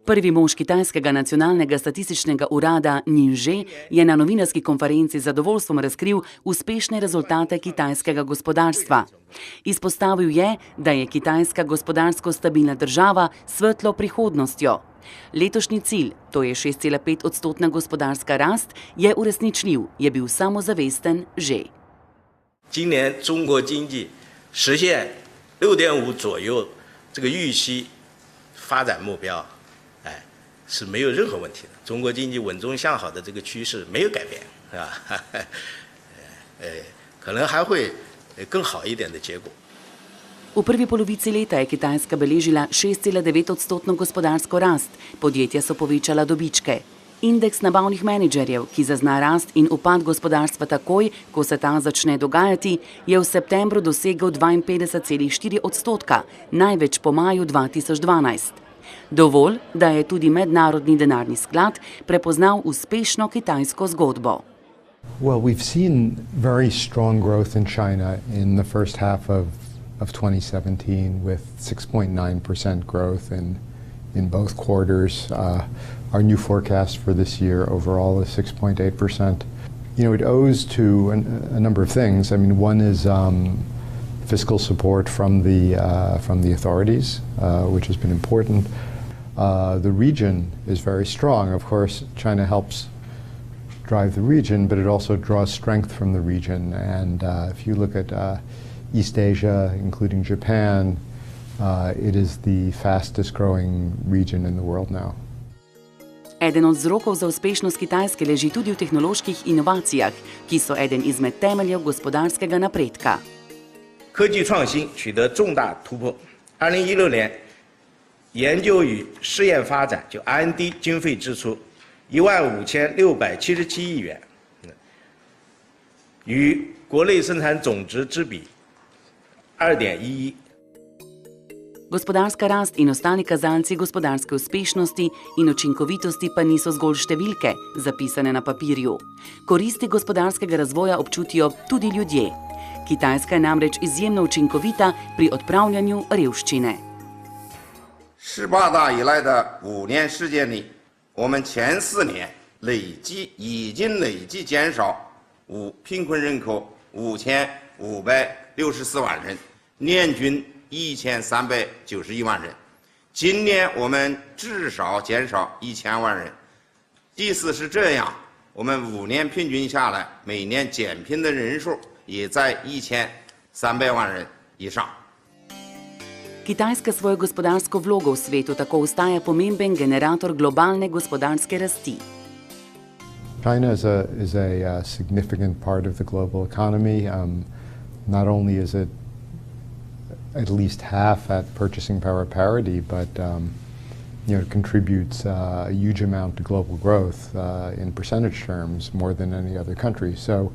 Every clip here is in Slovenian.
Prvi mož kitajskega nacionalnega statističnega urada Nin Zhe je na novinarski konferenci z zadovoljstvom razkril uspešne rezultate kitajskega gospodarstva. Izpostavil je, da je Kitajska gospodarsko stabilna država s svetlo prihodnostjo. Letošnji cilj, to je 6,5-odstotna gospodarska rast, je uresničljiv, je bil samozavesten Zhe. 今年中国经济实现6.5左右这个预期发展目标，是没有任何问题的。中国经济稳中向好的这个趋势没有改变，是吧？可能还会更好一点的结果。 V prvi polovici leta je Kitajska beležila 6,9-odstotno gospodarsko rast, podjetja so povečala dobičke. Indeks nabavnih menedžerjev, ki zazna rast in upad gospodarstva takoj, ko se ta začne dogajati, je v septembru dosegel 52,4 odstotka, največ po maju 2012. Dovolj, da je tudi Mednarodni denarni sklad prepoznal uspešno kitajsko zgodbo. Well, we've seen very strong growth in China in the first half of 2017 with 6.9% growth in both quarters. Our new forecast for this year overall is 6.8%. You know, it owes to a number of things. I mean, one is fiscal support from the authorities, which has been important. The region is very strong. Of course, China helps drive the region, but it also draws strength from the region. And if you look at East Asia, including Japan, it is the fastest growing region in the world now. Eden od vzrokov za uspešnost Kitajske leži tudi v tehnoloških inovacijah, ki so eden izmed temeljev gospodarskega napredka. 科技创新取得重大突破。2016年，研究与试验发展就 R&D 经费支出15677亿元，与国内生产总值之比2.11。 Gospodarska rast in ostali kazalci gospodarske uspešnosti in učinkovitosti pa niso zgolj številke, zapisane na papirju. Koristi gospodarskega razvoja občutijo tudi ljudje. Kitajska je namreč izjemno učinkovita pri odpravljanju revščine. 18大以来的5年时间里，我们前4年已经累计减少贫困人口5564万人，年均1391万人。今年我们至少减少1000万人。即使是这样，我们5年平均下来，每年减贫的人数也在1300万人以上。 Kitajska svojo gospodarsko vlogo v svetu tako ostaja pomemben generator globalne gospodarske rasti. China is a significant part of the global economy. Not only is it at least half at purchasing power parity, but you know, it contributes a huge amount to global growth in percentage terms, more than any other country. So,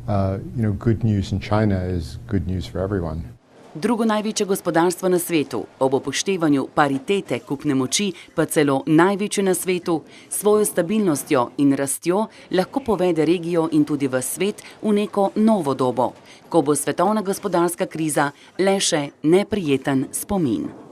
you know, good news in China is good news for everyone. Drugo največje gospodarstvo na svetu, ob upoštevanju paritete kupne moči, pa celo največje na svetu, svojo stabilnostjo in rastjo lahko povede regijo in tudi v svet v neko novo dobo, ko bo svetovna gospodarska kriza le še neprijeten spomin.